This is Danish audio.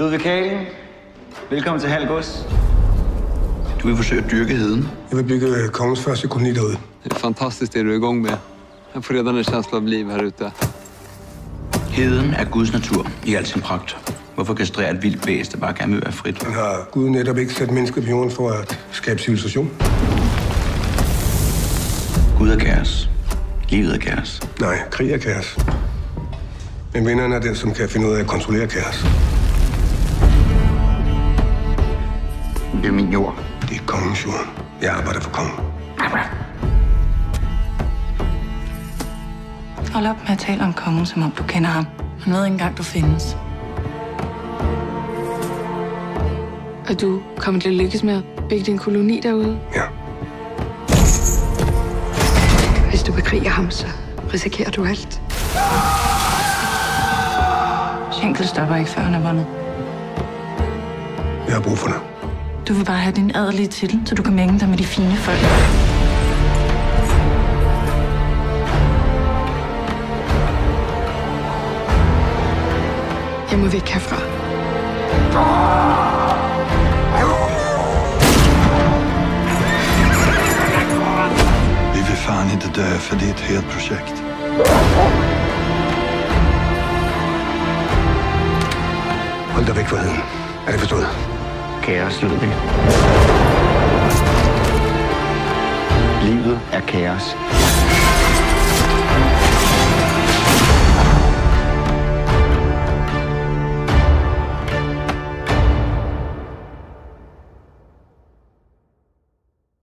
Ludvig Kagen, velkommen til Halv Gods. Du vil forsøge at dyrke heden. Jeg vil bygge kongens første koloni derude. Det är fantastiskt det du är igång med. Jag får redan en känsla av liv här ute. Heden er Guds natur i al sin pragt. Hvorfor kastrere et vildt væs, der bare gerne vil være frit? Men har Gud netop ikke sat mennesker på jorden for at skabe civilisation? Gud er kaos. Livet er kaos. Nej, krig er kaos. Men vinderen er den, som kan finde ud af at kontrollere kaos. Det er min jord. Det er kongens jord. Jeg arbejder for kongen. Hold op med at tale om kongen, som om du kender ham. Han ved ikke engang, du findes. Og du kommer til at lykkes med at bygge din koloni derude? Ja. Hvis du bekriger ham, så risikerer du alt. Schenkel stopper ikke, før han er vundet. Jeg har brug for dig. Du vil bare have din adelige titel, så du kan mænge dig med de fine folk. Jeg må væk herfra. Vi vill fan inte dö, för det är ett helt projekt. Hold dig væk fra heden. Er det forstået? Kaos, Ludvig. Livet er kaos.